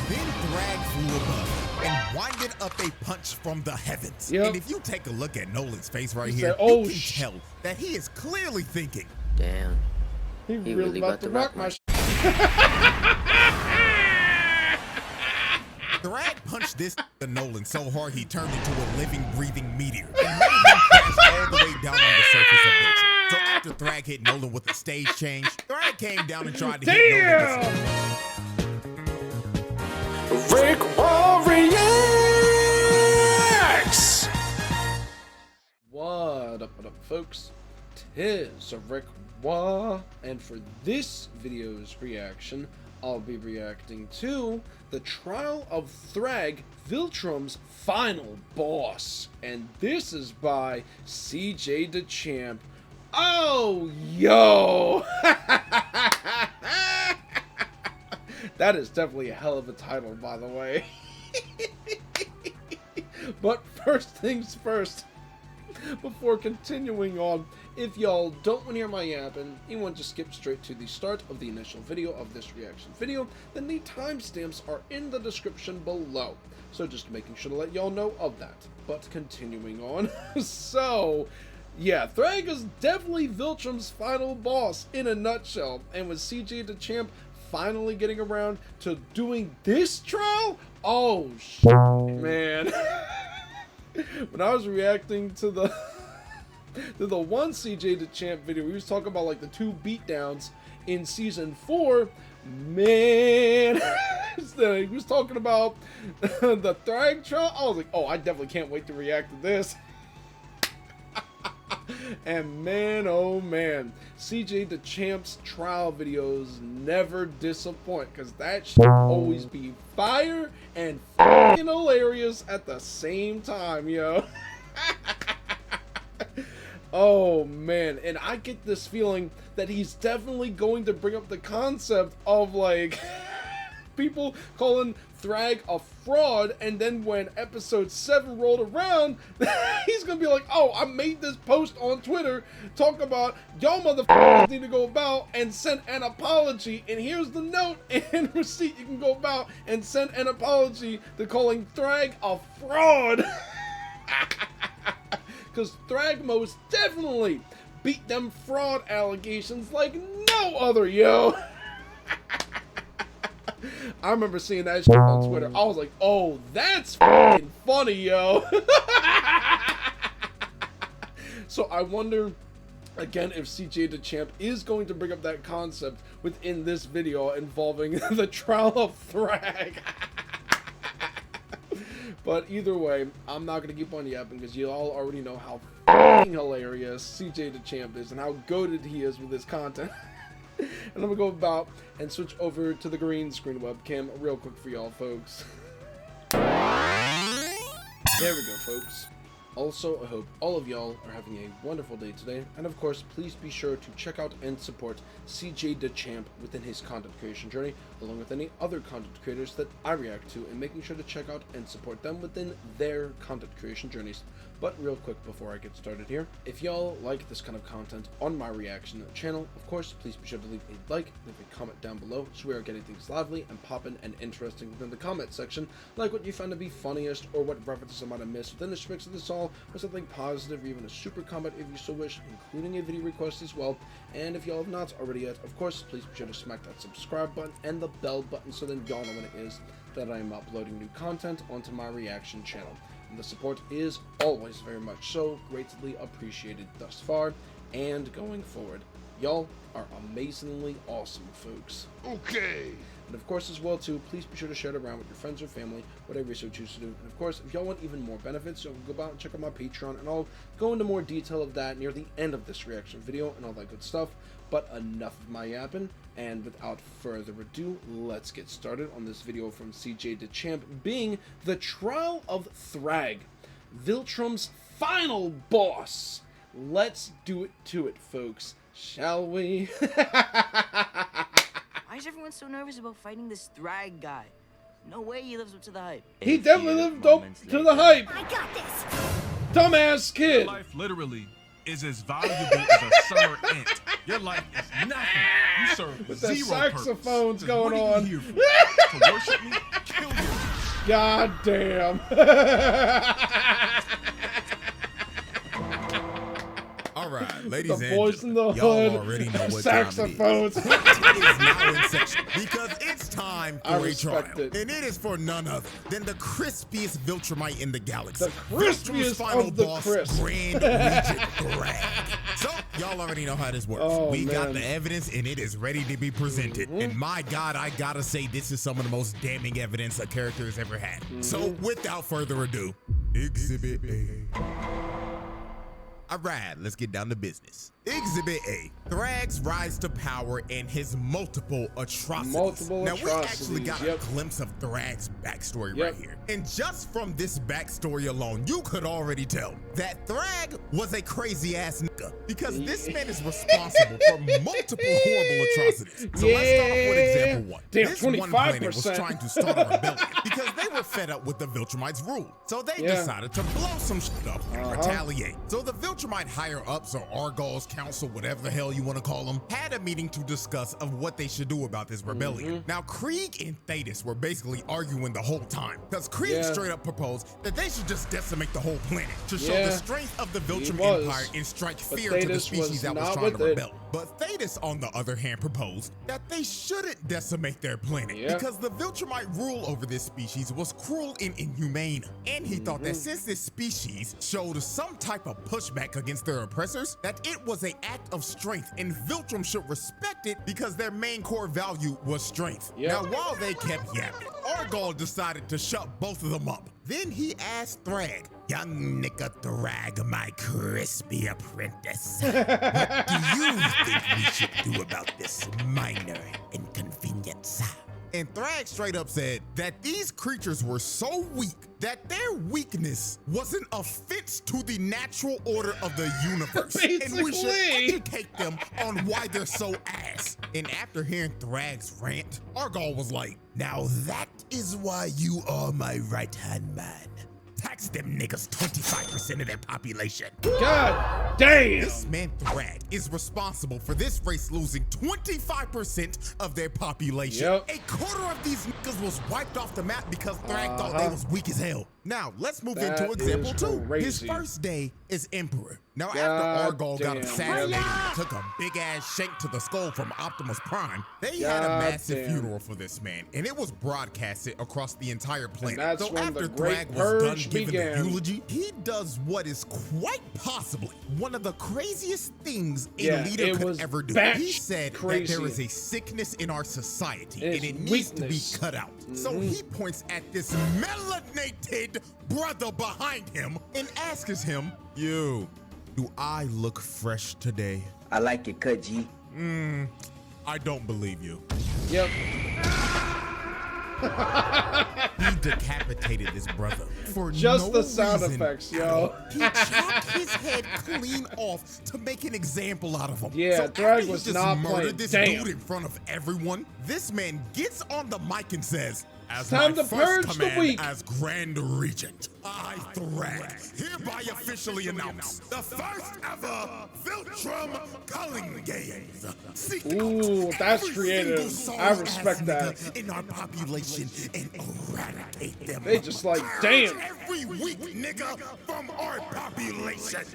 Then Thragg flew above and winded up a punch from the heavens. Yep. And if you take a look at Nolan's face right He here, said, "Oh, you can tell that he is clearly thinking, damn, he really about to rock my Thragg punched this Nolan so hard he turned into a living, breathing meteor and made him crash all the way down on the surface of nature. So after Thragg hit Nolan with a stage change, Thragg came down and tried to hit Nolan with RickWa reacts. What up, folks? Tis RickWa, and for this video's reaction, I'll be reacting to the trial of Thragg, VILTRUMS' final boss, and this is by Cj Dachamp. Oh, yo! That is definitely a hell of a title, by the way. But first things first, before continuing on, if y'all don't want to hear my yapping, you want to skip straight to the start of the initial video of this reaction video, then the timestamps are in the description below. So just making sure to let y'all know of that. But continuing on, so yeah, Thragg is definitely VILTRUMS' final boss in a nutshell, and with Cj Dachamp finally getting around to doing this trial, oh man. When I was reacting to the one Cj Dachamp video, we was talking about like the 2 beatdowns in season 4, man. He was talking about the Thragg trial. I was like, oh, I definitely can't wait to react to this. And man, oh man, Cj Dachamp's trial videos never disappoint, because that should always be fire and f***ing hilarious at the same time, yo. Oh man, and I get this feeling that he's definitely going to bring up the concept of like people calling Thragg a fraud, and then when episode 7 rolled around, he's gonna be like, oh, I made this post on Twitter talking about y'all motherfuckers need to go about and send an apology, and here's the note and receipt. You can go about and send an apology to calling Thragg a fraud. Because Thragg most definitely beat them fraud allegations like no other, yo. I remember seeing that shit on Twitter. I was like, oh, that's fucking funny, yo. So I wonder, again, if Cj Dachamp is going to bring up that concept within this video involving the trial of Thragg. But either way, I'm not going to keep on yapping, because you all already know how fucking hilarious Cj Dachamp is and how goated he is with his content. And I'm gonna go about and switch over to the green screen webcam real quick for y'all folks. There we go, folks. Also, I hope all of y'all are having a wonderful day today, and of course, please be sure to check out and support Cj Dachamp within his content creation journey, along with any other content creators that I react to, and making sure to check out and support them within their content creation journeys. But real quick before I get started here, if y'all like this kind of content on my reaction channel, of course, please be sure to leave a like, leave a comment down below, so we are getting things lively and poppin' and interesting within the comment section, like what you found to be funniest, or what references I might have missed within the mix of this all, or something positive, or even a super comment if you so wish, including a video request as well. And if y'all have not already yet, of course, please be sure to smack that subscribe button and the bell button, so then y'all know when it is that I am uploading new content onto my reaction channel. And the support is always very much so greatly appreciated thus far and going forward. Y'all are amazingly awesome, folks. Okay. And of course, as well too, please be sure to share it around with your friends or family, whatever you so choose to do. And of course, if y'all want even more benefits, you can go out and check out my Patreon, and I'll go into more detail of that near the end of this reaction video and all that good stuff. But enough of my yapping, and without further ado, let's get started on this video from Cj Dachamp, being the trial of Thragg, VILTRUMS' final boss. Let's do it to it, folks, shall we? Why is everyone so nervous about fighting this Thragg guy? No way he lives up to the hype. He definitely lived up to the hype. I got this. Dumbass kid. Your life literally is as valuable as a summer ant. Your life is nothing. You serve With zero the saxophones purpose. going What are on. you here for? To worship me? Kill God damn. All right, ladies The and boys in the gentlemen, hood. y'all already know what Saxophones. time it is now in session because it's time I for a trial. respect it. And it is for none other than the crispiest Viltrumite in the galaxy. The crispiest Viltrum's final of the boss, crisp. Grand Regent Thragg. So, y'all already know how this works. Oh, we got man. the evidence and it is ready to be presented. Mm-hmm. And my God, I gotta say, this is some of the most damning evidence a character has ever had. So, without further ado, Exhibit A. All right, let's get down to business. Exhibit A, Thragg's rise to power and his multiple atrocities. Now, we actually got a glimpse of Thragg's backstory right here. And just from this backstory alone, you could already tell that Thragg was a crazy ass nigga because this man is responsible for multiple horrible atrocities. So let's start off with example one. Damn, this one 25%. planet was trying to start a rebellion because they were fed up with the Viltrumites' rule. So they decided to blow some shit up and retaliate. So the Viltrumite higher-ups or Argall's council, whatever the hell you want to call them, had a meeting to discuss of what they should do about this rebellion. Now, Krieg and Thetis were basically arguing the whole time because Krieg straight up proposed that they should just decimate the whole planet to show the strength of the Viltrum Empire and strike fear to the species that was trying to rebel. But Thetis, on the other hand, proposed that they shouldn't decimate their planet because the Viltrumite rule over this species was cruel and inhumane. And he thought that since this species showed some type of pushback against their oppressors, that it was an act of strength and Viltrum should respect it because their main core value was strength. Now, while they kept yapping, Argall decided to shut both of them up. Then he asked Thragg, "Young nigga Thragg, my crispy apprentice, what do you think we should do about this minor inconvenience?" And Thragg straight up said that these creatures were so weak that their weakness was an offense to the natural order of the universe. And we should educate them on why they're so ass. And after hearing Thragg's rant, Argall was like, "Now that is why you are my right-hand man. Tax them niggas 25% of their population." God damn! This man Thragg is responsible for this race losing 25% of their population. A quarter of these niggas was wiped off the map because Thragg thought they was weak as hell. Now, let's move into example 2. His first day as Emperor. Now, after Argall got assassinated and took a big-ass shank to the skull from Optimus Prime, they had a massive funeral for this man, and it was broadcasted across the entire planet. So after Thragg was done giving the eulogy, he does what is quite possibly one of the craziest things a leader could ever do. He said that there is a sickness in our society, and it needs to be cut out. So he points at this melanated brother behind him and asks him, "You, do I look fresh today?" I like it, cut G. I don't believe you. Yep. He decapitated this brother for just no the sound reason effects, at yo. all. He chopped his head clean off to make an example out of him. Yeah, so Thragg after was he just not murdered playing. this Damn. dude in front of everyone, this man gets on the mic and says, "As Time my to first purge the command weak. as Grand Regent, I, Thragg, hereby officially announce the first ever Viltrum Culling Games. Seek Ooh, out that's every creative. single I soul respect ass that. nigga in our population and eradicate them. They just like, Purge damn. every weak nigga from our population."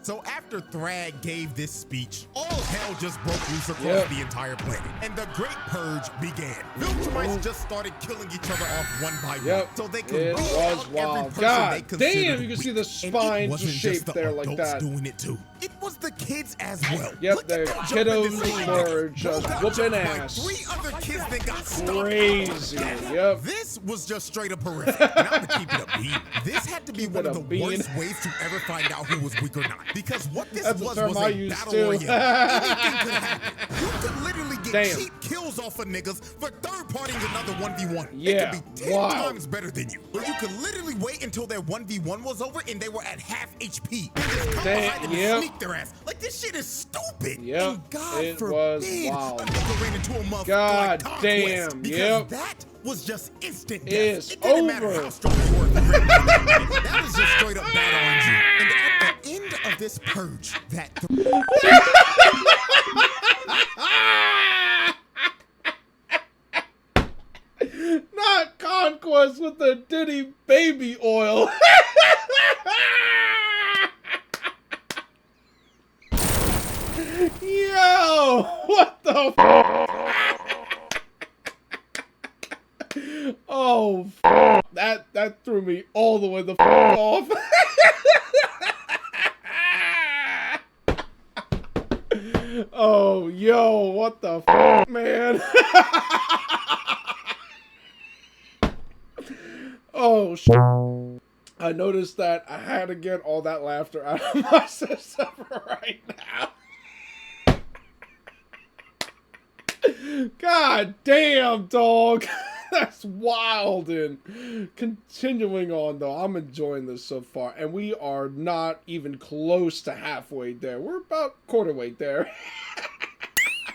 So after Thragg gave this speech, all hell just broke loose across the entire planet, and the Great Purge began. Viltrumites just started killing each other off one by one, so they could It weed was out every wild. person God they considered damn, you can weak. see the And spine it wasn't just just shaped the there like adults that. doing it too. It was the kids as well. Yep, Look the at them jumping kiddos this line. were just Got whooping jumped by ass. 3 other kids that got stuck. Crazy. Yep. This was just straight up horrific. And I'm gonna keep it a bean. This had to be Keep one it of a the bean. worst ways to ever find out who was weak or not. Because what this That's a was term I a use battle too. royale. Anything could happen. You could literally get Damn. cheap kills off of niggas for third-partying another 1v1. Yeah, It could be 10 wow. times better than you. But you could literally wait until their 1v1 was over and they were at half HP. And just come behind them and sneak their ass. Like, this shit is stupid. Yep, And God it forbid was a wild. nigga ran into a motherfucker God like Conquest, damn, because yep. that was just instant death. It's It didn't matter over. how strong you were. That was just straight up bad RNG. And at the end of this purge, that Not conquest with the Diddy baby oil. Yo, what the Oh, that threw me all the way the off. Oh, yo, what the man? Oh, I noticed that I had to get all that laughter out of my system right now. God damn, dog. That's wild. And continuing on, though, I'm enjoying this so far. And we are not even close to halfway there. We're about quarterway there.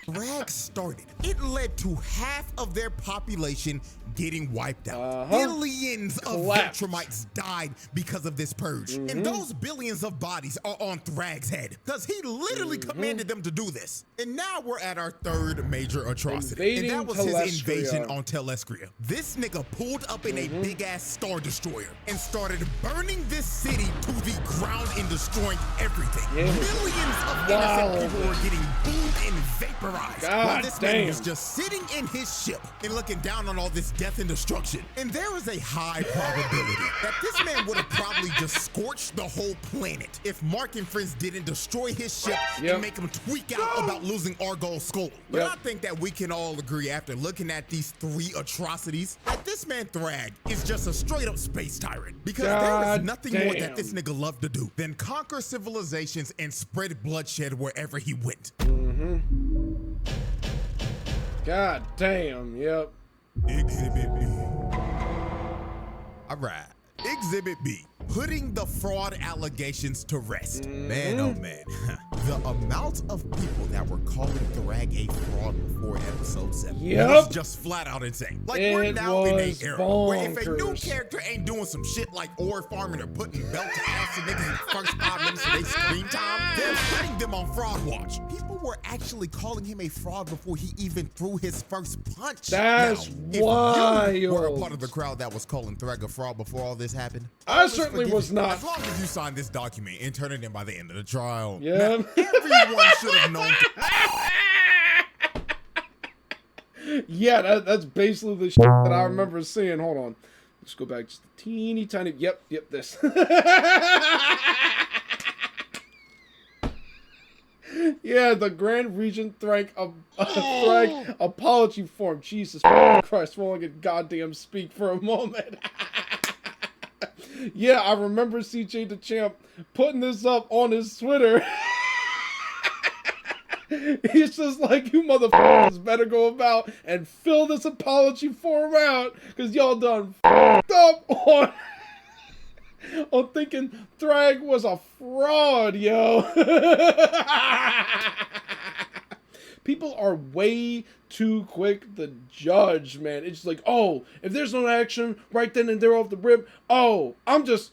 THRAGG started, it led to half of their population getting wiped out. Billions of VILTRUMites died because of this purge. And those billions of bodies are on THRAGG's head, because he literally commanded them to do this. And now we're at our third major atrocity. And that was his invasion on Telescria. This nigga pulled up in a big-ass Star Destroyer and started burning this city to the ground and destroying everything. Millions of innocent people were getting boomed and vaporized. While this man was just sitting in his ship and looking down on all this death and destruction. And there is a high probability that this man would have probably just scorched the whole planet if Mark and friends didn't destroy his ship and make him tweak out about losing Argo's skull. But I think that we can all agree after looking at these three atrocities that this man THRAGG is just a straight up space tyrant. Because there is nothing more that this nigga loved to do than conquer civilizations and spread bloodshed wherever he went. God damn, yep. Exhibit B. All right. Exhibit B. Putting the fraud allegations to rest. Man, oh man. The amount of people that were calling THRAGG a fraud before episode 7 was just flat out insane. Like, we're now in an era where if a new character ain't doing some shit like ore farming or putting belt to ass to niggas in the first 5 minutes of their screen time, they're putting them on fraud watch. People were actually calling him a fraud before he even threw his first punch. That's wild. If you were a part of the crowd that was calling THRAGG a fraud before all this happened, I certainly was not. As long as you sign this document and turn it in by the end of the trial. Yeah. Now, everyone should have known. Yeah, that's basically the shit that I remember seeing. Hold on. Let's go back just a teeny tiny. Yep, this. Yeah, the Grand Regent THRAGG apology form. Jesus Christ, won't get goddamn speak for a moment. Yeah, I remember Cj Dachamp putting this up on his Twitter. He's just like, you motherfuckers better go about and fill this apology form out, because y'all done up on thinking THRAGG was a fraud, yo. People are way too quick to judge, man. It's just like, oh, if there's no action right then and there off the rip, oh, I'm just...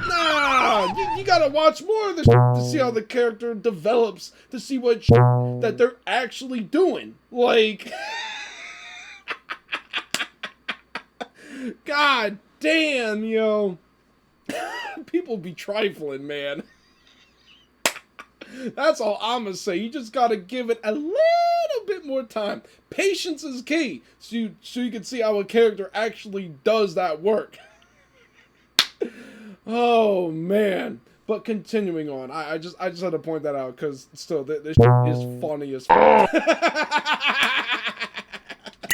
Nah, you gotta watch more of this to see how the character develops, to see what that they're actually doing. Like... God damn, yo. People be trifling, man. That's all I'm gonna say. You just gotta give it a little bit more time. Patience is key, so you can see how a character actually does that work. Oh man. But continuing on, I just had to point that out, because still this is funny as fuck.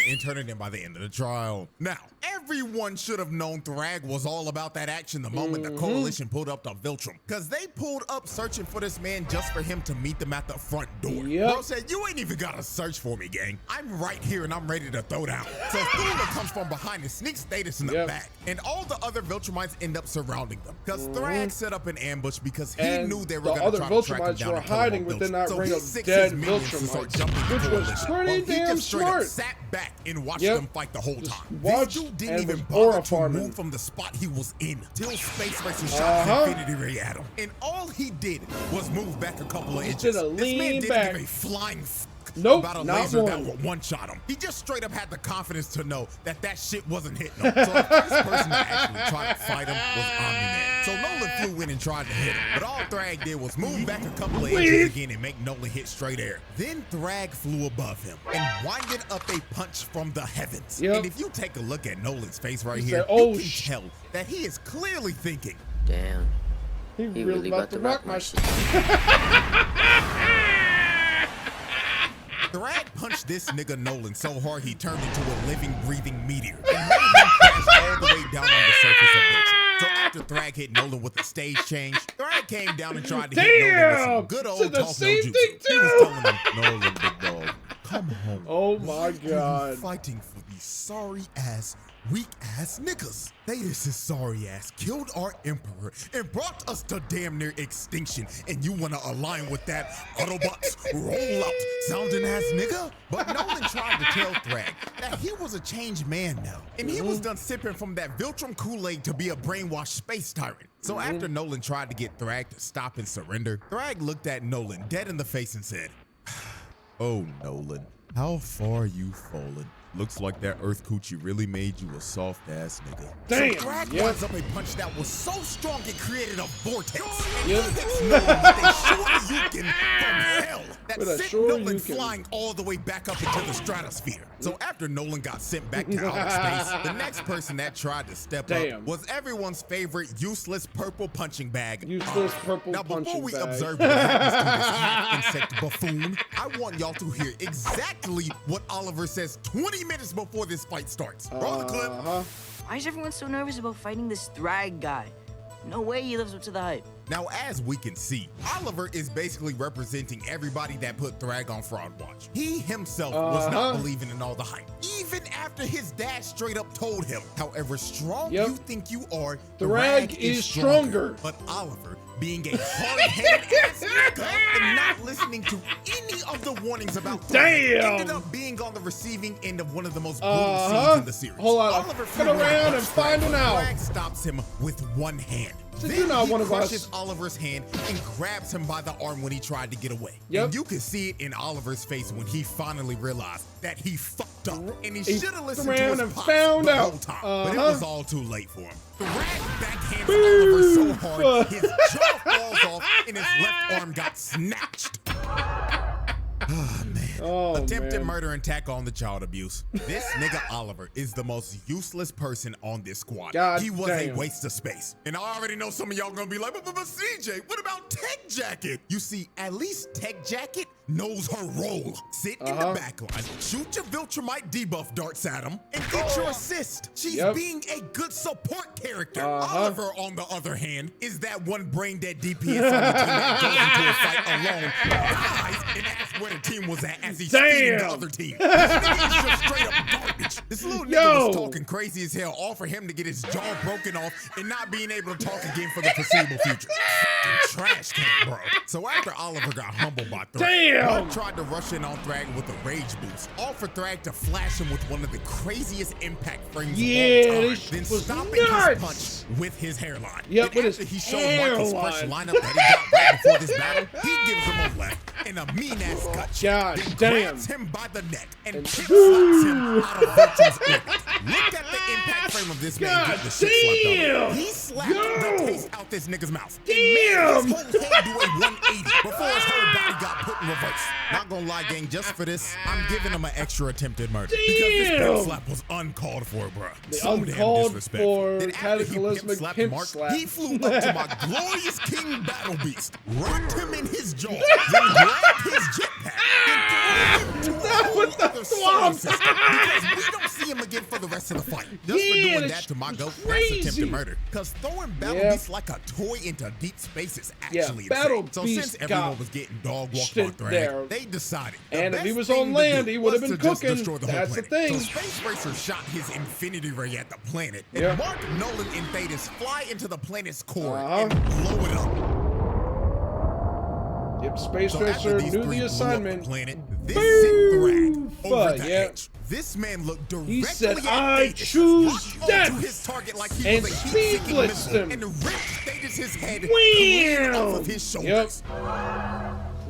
And turn it in by the end of the trial. Now, everyone should have known THRAGG was all about that action the moment the coalition pulled up to VILTRUM. Because they pulled up searching for this man just for him to meet them at the front door. Bro said, you ain't even got to search for me, gang. I'm right here and I'm ready to throw down. So Thula comes from behind and sneaks Status in the back. And all the other VILTRUmites end up surrounding them. Because THRAGG set up an ambush because he knew they were going to try to track him down and hiding within that ring of dead VILTRUmites, which was pretty damn smart. Sat back and watched them fight the whole time. This dude didn't even bother to move from the spot he was in till Space Racer shot his Infinity Ray at him. And all he did was move back a couple of inches. This man didn't give a flying Nope, about a not laser that one. would one-shot him. He just straight up had the confidence to know that that shit wasn't hitting him. So the first person to actually try to fight him was Omni-Man. So Nolan flew in and tried to hit him, but all Thragg did was move back a couple of inches again and make Nolan hit straight air. Then Thragg flew above him and winded up a punch from the heavens. Yep. And if you take a look at Nolan's face right He here, said, "Oh, you can tell that he is clearly thinking, Damn. He really about to rock my shit. Thragg punched this nigga Nolan so hard he turned into a living, breathing meteor and made him crash all the way down on the surface of nature. So after Thragg hit Nolan with the stage change, Thragg came down and tried to hit Nolan with some good old the talk no same jutsu. thing He was too. telling him, Nolan, big dog, come home. Oh my Why are God. you fighting for these sorry ass, weak ass niggas? They just his sorry ass killed our emperor and brought us to damn near extinction, and you wanna align with that Autobots roll out sounding ass nigga? But Nolan tried to tell Thragg that he was a changed man now, and he was done sipping from that VILTRUM Kool-Aid to be a brainwashed space tyrant. So after Nolan tried to get Thragg to stop and surrender, Thragg looked at Nolan dead in the face and said, "Oh, Nolan, how far you fallen. Looks like that Earth Coochie really made you a soft-ass nigga." Damn, So Thragg yep. winds up a punch that was so strong it created a vortex. And Yep. he hits Nolan with a shoryuken from hell that With a sent Nolan shoryuken. flying all the way back up into the stratosphere. So after Nolan got sent back to outer space, the next person that tried to step Damn. up was everyone's favorite useless purple punching bag. Useless purple Now, before punching we bag. observe what happens to this half-insect buffoon, I want y'all to hear exactly what Oliver says 20 minutes before this fight starts. Roll the clip. Why is everyone so nervous about fighting this Thragg guy? No way he lives up to the hype. Now, as we can see, Oliver is basically representing everybody that put Thragg on Fraud Watch. He himself was not believing in all the hype, even after his dad straight up told him, however strong you think you are, Thragg is stronger. But Oliver, being a hard-headed ass nigga and not listening to any of the warnings about Thragg, ended up being on the receiving end of one of the most brutal scenes in the series. Hold on, Oliver cut around and find him out. Thragg stops him with one hand. So Then you're not he one of us. crushes Oliver's hand and grabs him by the arm when he tried to get away. Yep. And you can see it inIter's face when he finally realized that he fucked up and he should have listened to ran his and pops found the out. whole time. But it was all too late for him. Thragg backhands Boo. Oliver so hard his jaw falls off and his left arm got snatched. Oh, man. Oh, Attempted man. murder and tack on the child abuse. This nigga Oliver is the most useless person on this squad. God he was damn. a waste of space. And I already know some of y'all gonna be like, but CJ, what about Tech Jacket? You see, at least Tech Jacket knows her role. Sit in the back line, shoot your Viltrumite debuff darts at him, and get your assist. She's being a good support character. Oliver, on the other hand, is that one brain dead DPS on the team that goes into a fight alone, dies, and asks where the team was at as he's feeding the other team. This nigga is just straight up garbage. This little nigga was talking crazy as hell, all for him to get his jaw broken off and not being able to talk again for the foreseeable future. Trash can, bro. So after Oliver got humbled by Thragg, Mark tried to rush in on Thragg with a rage boost, all for Thragg to flash him with one of the craziest impact frames of all time, this then was stopping nuts. his punch with his hairline. Yep, Then with after his he showed Mark his fresh hairline. lineup that he got right before this battle, he gives him a left and a mean-ass gut God then damn. grabs him by the neck and kick slaps him out of Viltrum's orbit. Look at the impact frame of this man getting the shit slapped out of him. He slapped the taste out this nigga's mouth and made his whole head do a 180 before his whole body got put in reverse. Not gonna lie, gang, just for this, I'm giving him an extra attempted murder. Because this pimp slap was uncalled for, bruh. So damn uncalled disrespectful. for Then after he cataclysmic pimp slapped pimp Mark, slap. he flew up to my glorious King Battle Beast, rocked him in his jaw, then grabbed his jetpack, and threw him to a whole other solar system because we don't see him again for the rest of the fight. Just for doing that to my goat, that's attempted murder. Because throwing Battle Beast like a toy into deep space is actually Battle insane. So Beast since everyone got was getting dog walked shit on Thragg, there. they decided the And if he best was thing on to land, do he would have was been to just cooking. destroy the whole That's the planet. thing. So Space Racer shot his infinity ray at the planet, and Mark, Nolan, and Thetis fly into the planet's core and blow it up. Yep, Space So Racer after these knew three the blew up assignment. the planet, this sent Thragg over the yeah. edge. This man looked directly He said, at "I Thetis, choose locked onto death," his target like he and was a speed heat-seeking blitzed missile, him. and ripped Thetis' head clean off of his shoulders.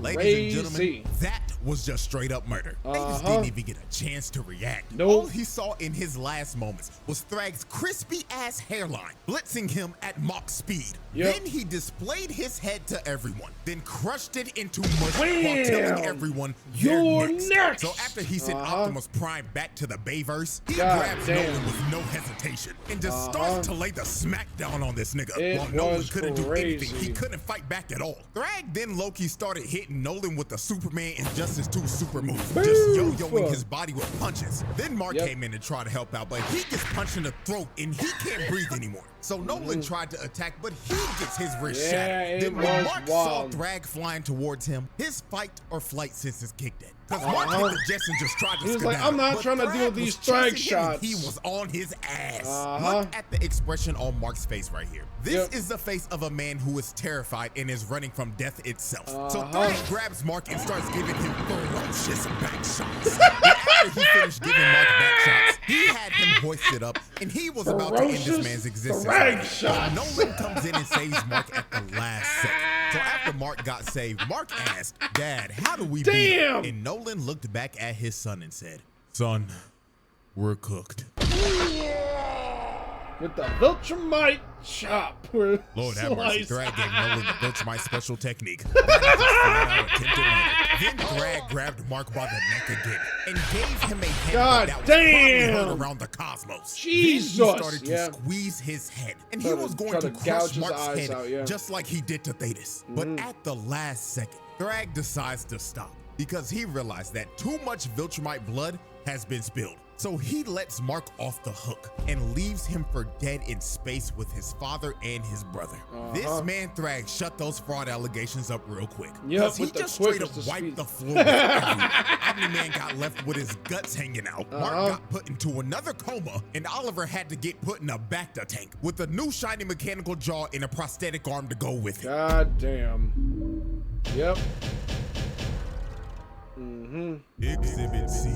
Ladies and gentlemen, that was just straight up murder. Thaddeus didn't even get a chance to react. Nope. All he saw in his last moments was Thragg's crispy ass hairline, blitzing him at Mach speed. Yep. Then he displayed his head to everyone, then crushed it into mush while telling everyone You're next. next. So after he sent Optimus Prime back to the Bayverse, he God grabs damn. Nolan with no hesitation and just starts to lay the smackdown on this nigga. It While Nolan was couldn't do anything, crazy. he couldn't fight back at all. Thragg then low-key started hitting Nolan with the Superman Injustice 2 super move, just yo-yoing his body with punches. Then Mark came in to try to help out, but he gets punched in the throat and he can't breathe anymore. So Nolan tried to attack, but he gets his wrist shattered. Then when Mark saw Thragg flying towards him, his fight or flight senses kicked in. Because Mark hit the jets and just tried to He was like, I'm not trying to deal with these Thragg shots. He was on his ass. Look at the expression on Mark's face right here. This is the face of a man who is terrified and is running from death itself. So Thragg grabs Mark and starts giving him ferocious back shots. After he finished giving Mark back shots, he had him hoisted up and he was about to end this man's existence. Nolan comes in and saves Mark at the last second. So after Mark got saved, Mark asked, Dad, how do we beat him? And Nolan looked back at his son and said, Son, we're cooked. With the VILTRUMS chop. Lord have mercy, Thragg gave Nolan the VILTRUMS special technique. Then Thragg grabbed Mark by the neck again and gave him a head that was probably heard around the cosmos. Jesus. Then he started to squeeze his head, and he was going to crush Mark's head out, just like he did to Thaddeus. But at the last second, Thragg decides to stop because he realized that too much VILTRUMite blood has been spilled. So he lets Mark off the hook and leaves him for dead in space with his father and his brother. This man Thragg shut those fraud allegations up real quick. Because he just straight up wiped the floor with everyone. Omni-Man got left with his guts hanging out. Mark got put into another coma, and Oliver had to get put in a Bacta tank with a new shiny mechanical jaw and a prosthetic arm to go with it. God damn. Yep. Exhibit C.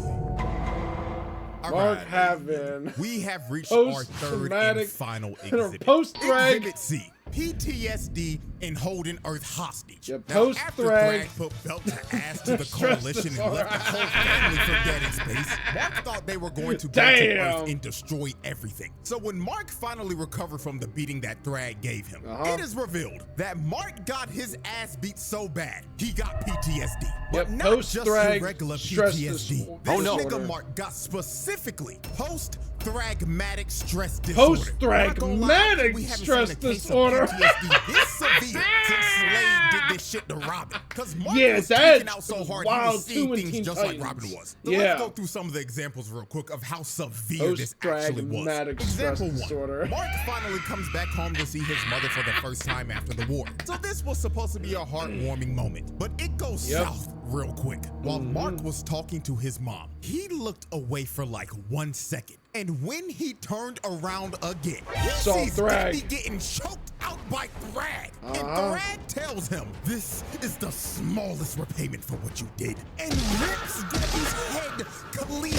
Mark having we have reached our third and final exhibit. Post-Thragg. Exhibit C. PTSD and holding Earth hostage. Yeah, now, after Thragg put belt to ass to the coalition and left the whole family for dead in space, Mark thought they were going to go to Earth and destroy everything. So when Mark finally recovered from the beating that Thragg gave him, it is revealed that Mark got his ass beat so bad, he got PTSD. But not just your regular PTSD. This nigga Mark got specifically post-THRAGG-MATIC Stress Disorder. Post-THRAGG-MATIC Stress Disorder. PTSD this severe since Slade did this shit to Robin. Because Mark was that's freaking out so hard wild, he was seeing things just like Robin was. So let's go through some of the examples real quick of how severe this actually was. Example 1. Mark finally comes back home to see his mother for the first time after the war. So this was supposed to be a heartwarming moment, but it goes south real quick. While Mark was talking to his mom, he looked away for like 1 second. And when he turned around again, he sees Thragg getting choked out by Thragg. And Thragg tells him, this is the smallest repayment for what you did. And rips Debbie's head clean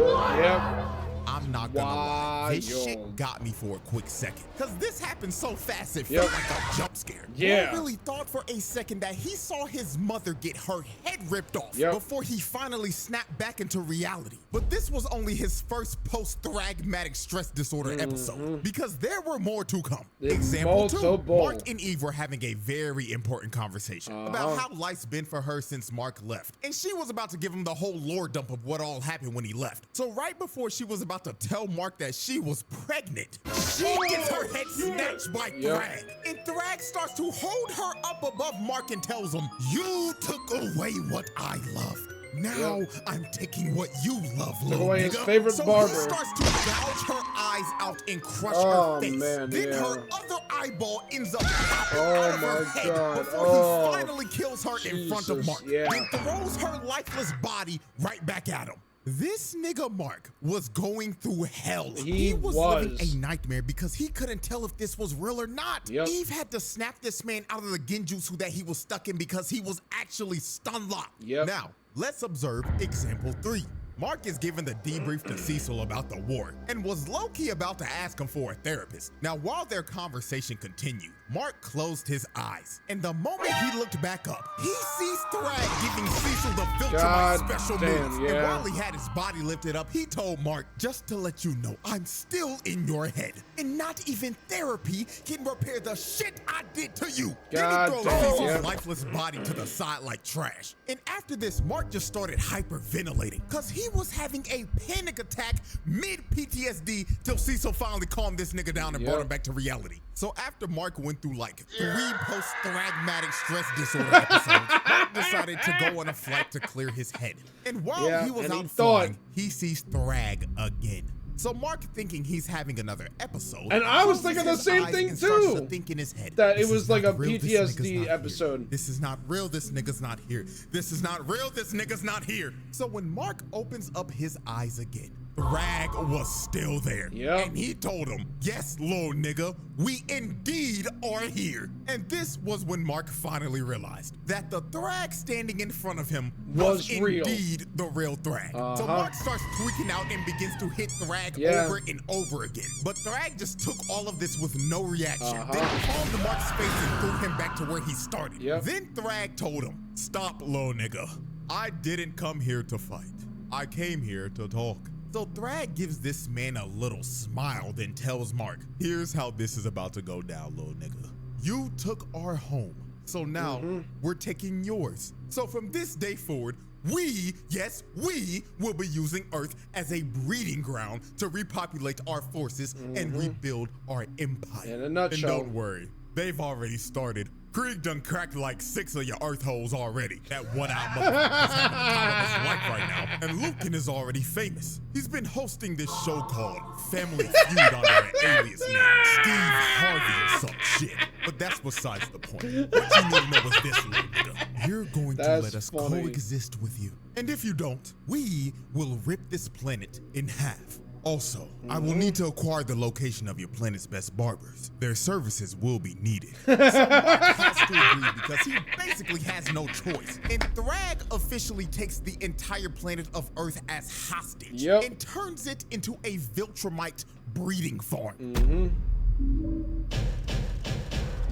off. I'm not gonna lie, this shit got me for a quick second. Cause this happened so fast it felt like a jump scare. I really thought for a second that he saw his mother get her head ripped off before he finally snapped back into reality. But this was only his first post-THRAGG-MATIC Stress Disorder episode, because there were more to come. Example 2, Mark and Eve were having a very important conversation about how life's been for her since Mark left. And she was about to give him the whole lore dump of what all happened when he left. So right before she was about to tell Mark that she was pregnant, she gets her head snatched by Thragg. And Thragg starts to hold her up above Mark and tells him, you took away what I loved. Now I'm taking what you love, little nigga. His favorite barber. He starts to gouge her eyes out and crush her face. Then her other eyeball ends up popping out of her head before he finally kills her in front of Mark. Then throws her lifeless body right back at him. This nigga Mark was going through hell. He was living a nightmare because he couldn't tell if this was real or not. Eve had to snap this man out of the genjutsu that he was stuck in because he was actually stun locked. Now, let's observe example 3. Mark is giving the debrief to Cecil about the war and was low-key about to ask him for a therapist. Now, while their conversation continued, Mark closed his eyes, and the moment he looked back up, he sees Thragg giving Cecil the VILTRUMS special moves. Yeah. And while he had his body lifted up, he told Mark, just to let you know, I'm still in your head, and not even therapy can repair the shit I did to you. God Then he throws damn, Cecil's yeah. lifeless body to the side like trash. And after this, Mark just started hyperventilating, because he was having a panic attack mid-PTSD till Cecil finally calmed this nigga down and brought him back to reality. So after Mark went through like 3 post-THRAGG-MATIC Stress Disorder episodes, Mark decided to go on a flight to clear his head. And while he was out flying, he sees Thragg again. So Mark, thinking he's having another episode, And I was thinking the same thing too. Think in his head, That it this was is like not a real, this nigga's PTSD not episode. here. This is not real, this nigga's not here. This is not real, this nigga's not here. So when Mark opens up his eyes again, Thragg was still there. Yep. And he told him, yes, little nigga, we indeed are here. And this was when Mark finally realized that the Thragg standing in front of him was real. indeed the real Thragg. So Mark starts tweaking out and begins to hit Thragg over and over again. But Thragg just took all of this with no reaction. Then palmed Mark's face and threw him back to where he started. Then Thragg told him, stop, little nigga. I didn't come here to fight. I came here to talk. So Thragg gives this man a little smile, then tells Mark, here's how this is about to go down, little nigga. You took our home, so now we're taking yours. So from this day forward, we, yes, we will be using Earth as a breeding ground to repopulate our forces and rebuild our empire. In a nutshell. And don't worry, they've already started. Krieg done cracked like 6 of your Earth holes already. That one-eyed motherfucker's having the time of his life right now. And Lucan is already famous. He's been hosting this show called Family Feud under an alias named Steve Harvey or some shit. But that's besides the point. What you need to know is this, little nigga. You're going to let us coexist with you. And if you don't, we will rip this planet in half. Also, I will need to acquire the location of your planet's best barbers. Their services will be needed. So Mark has to agree because he basically has no choice. And Thragg officially takes the entire planet of Earth as hostage and turns it into a Viltrumite breeding farm.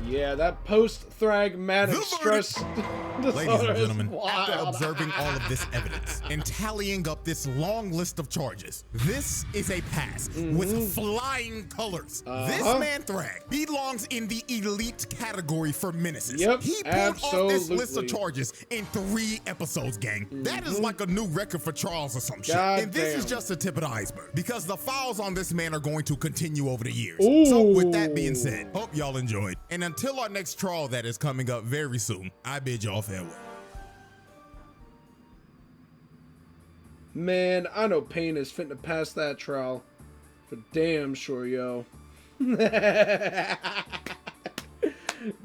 Yeah, that post-THRAGG-MATIC stress disorder. Ladies and gentlemen, is after wild. observing all of this evidence and tallying up this long list of charges, this is a pass with flying colors. This man Thragg belongs in the elite category for menaces. He pulled off this list of charges in 3 episodes, gang. That is like a new record for Charles or some shit. And this is just the tip of the iceberg, because the files on this man are going to continue over the years. So with that being said, hope y'all enjoyed. And until our next trial that is coming up very soon, I bid y'all farewell. Man, I know Payne is fitting to pass that trial. For damn sure, yo.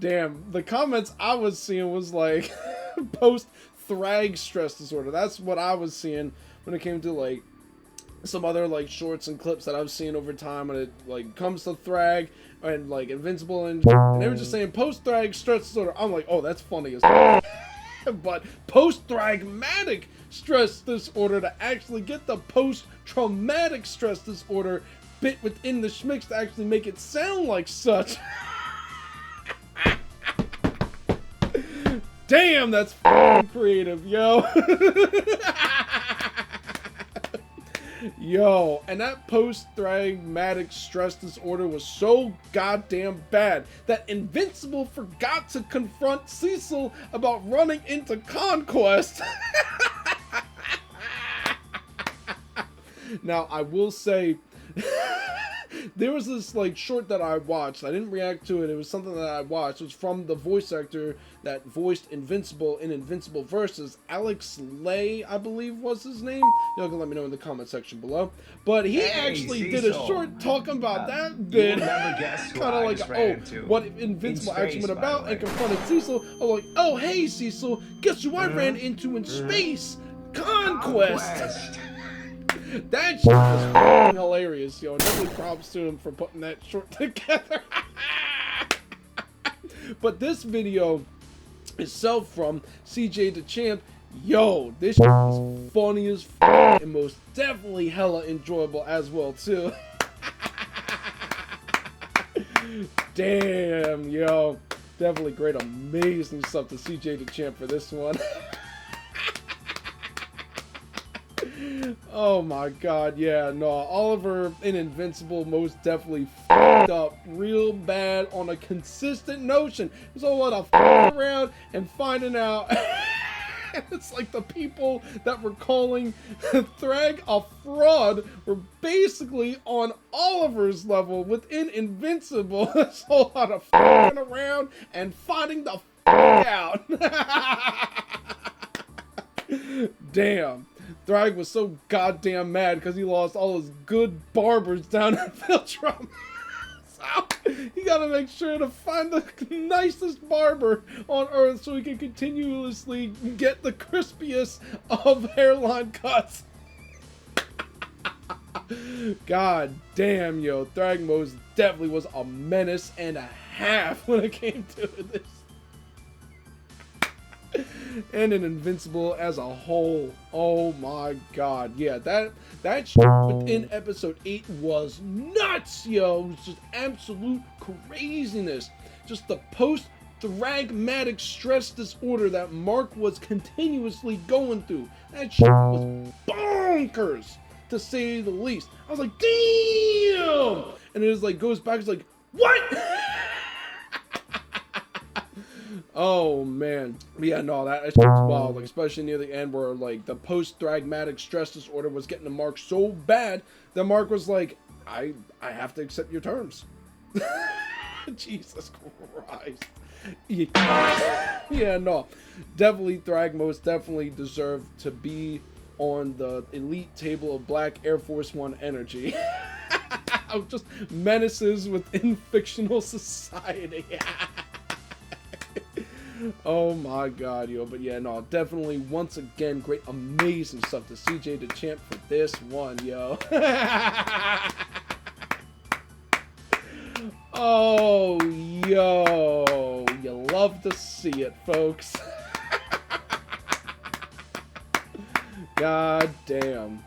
Damn, the comments I was seeing was like, post-THRAGG stress disorder. That's what I was seeing when it came to like some other like shorts and clips that I've seen over time when it like comes to Thragg and like Invincible and they were just saying post-THRAGG stress disorder. I'm like, oh, that's funny as hell. But post-THRAGG-MATIC stress disorder, to actually get the post-traumatic stress disorder bit within the schmicks to actually make it sound like such. Damn, that's f***ing creative, yo. Yo, and that post-THRAGG-MATIC stress disorder was so goddamn bad that Invincible forgot to confront Cecil about running into Conquest. Now, I will say, there was this like short that I watched. I didn't react to it. It was something that I watched. It was from the voice actor that voiced Invincible in Invincible Versus. Alex Lay, I believe was his name. Y'all can let me know in the comment section below. But he actually did a short talking about that bit. Kind of like, oh, what Invincible actually went about, and confronted Cecil. I'm like, oh, hey, Cecil, guess who I ran into in space? Conquest. That shit was f***ing hilarious, yo. Definitely props to him for putting that short together. But this video itself from Cj Dachamp Yo, this shit is funny as f, and most definitely hella enjoyable as well too. Damn, yo, definitely great, amazing stuff to CJ Dachamp for this one. Oh my god, yeah, no, Oliver in Invincible most definitely f***ed up real bad on a consistent notion. There's a lot of f***ing around and finding out. It's like the people that were calling Thragg a fraud were basically on Oliver's level within Invincible. There's a lot of f***ing around and finding the f*** out. Damn. Thragg was so goddamn mad because he lost all his good barbers down at VILTRUMS. So he gotta make sure to find the nicest barber on earth so he can continuously get the crispiest of hairline cuts. God damn, yo, Thragg most definitely was a menace and a half when it came to this. And an Invincible as a whole. Oh my god. Yeah, that shit within episode 8 was nuts, yo. It was just absolute craziness. Just the post-THRAGG-MATIC Stress Disorder that Mark was continuously going through. That shit was bonkers, to say the least. I was like, damn! And it was like, goes back, it's like, what? Oh man, yeah, no, that's wild. Like, especially near the end, where like the post-THRAGG-MATIC Stress Disorder was getting to Mark so bad that Mark was like, I have to accept your terms. Jesus Christ. Yeah, no, definitely Thragg most definitely deserved to be on the elite table of Black Air Force One energy. Of just menaces within fictional society. Oh my god, yo. But yeah, no, definitely once again, great, amazing stuff to CJ Dachamp for this one, yo. Oh, yo. You love to see it, folks. God damn.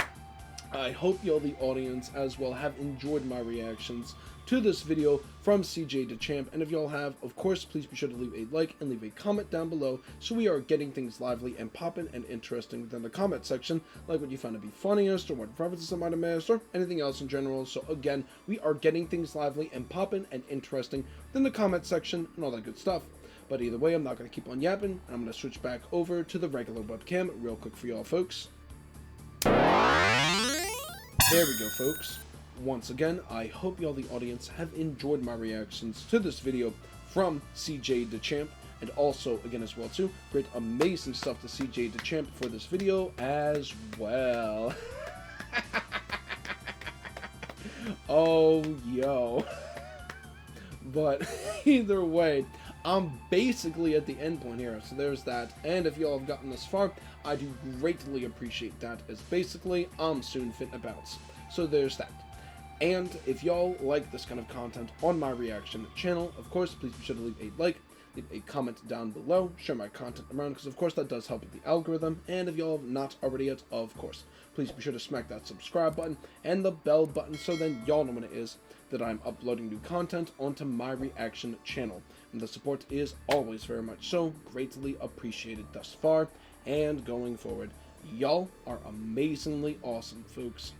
I hope y'all, the audience, as well, have enjoyed my reactions to this video from CJ Dachamp, and if y'all have, of course, please be sure to leave a like and leave a comment down below so we are getting things lively and poppin' and interesting within the comment section, like what you found to be funniest or what references I might have missed or anything else in general. So again, we are getting things lively and poppin' and interesting within the comment section and all that good stuff. But either way, I'm not going to keep on yapping, and I'm going to switch back over to the regular webcam real quick for y'all folks. There we go, folks. Once again, I hope y'all, the audience, have enjoyed my reactions to this video from CJ Dachamp, and also, again, as well, too, great, amazing stuff to CJ Dachamp for this video as well. Oh, yo. But either way, I'm basically at the end point here, so there's that. And if y'all have gotten this far, I do greatly appreciate that, as basically, I'm soon fitting about. So there's that. And if y'all like this kind of content on my reaction channel, of course, please be sure to leave a like, leave a comment down below, share my content around, because of course that does help with the algorithm. And if y'all have not already yet, of course, please be sure to smack that subscribe button and the bell button so then y'all know when it is that I'm uploading new content onto my reaction channel. And the support is always very much so greatly appreciated thus far and going forward. Y'all are amazingly awesome, folks.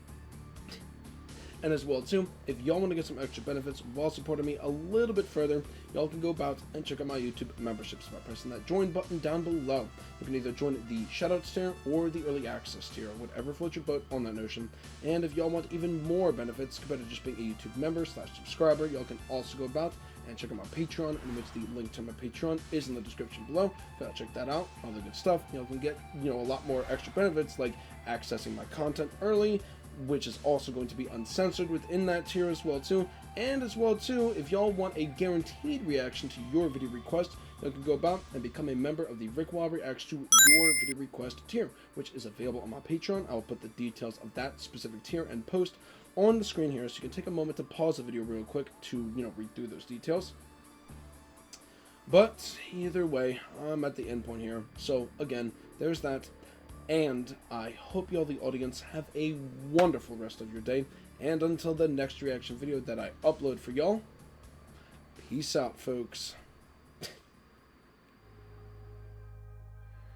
And as well too, if y'all want to get some extra benefits while supporting me a little bit further, y'all can go about and check out my YouTube memberships by pressing that join button down below. You can either join the Shoutouts tier or the Early Access tier, whatever floats your boat on that notion. And if y'all want even more benefits compared to just being a YouTube member / subscriber, y'all can also go about and check out my Patreon, in which the link to my Patreon is in the description below. So check that out, all the good stuff. Y'all can get, a lot more extra benefits like accessing my content early, which is also going to be uncensored within that tier as well too. And as well too, if y'all want a guaranteed reaction to your video request, you can go about and become a member of the RickWa Reacts to Your Video Request tier, which is available on my Patreon. I will put the details of that specific tier and post on the screen here, so you can take a moment to pause the video real quick to, read through those details. But either way, I'm at the end point here. So again, there's that. And I hope y'all, the audience, have a wonderful rest of your day. And until the next reaction video that I upload for y'all, peace out, folks.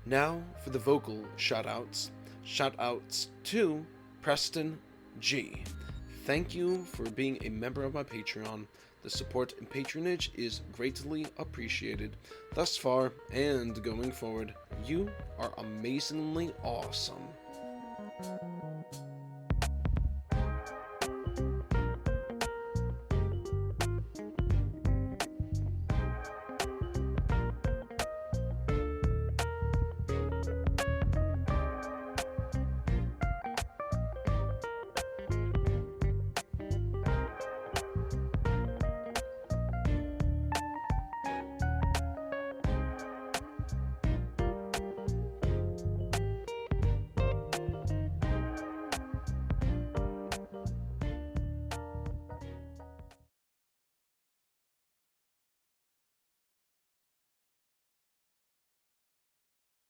Now for the vocal shoutouts. Shoutouts to Preston G. Thank you for being a member of my Patreon. The support and patronage is greatly appreciated. Thus far and going forward, you are amazingly awesome.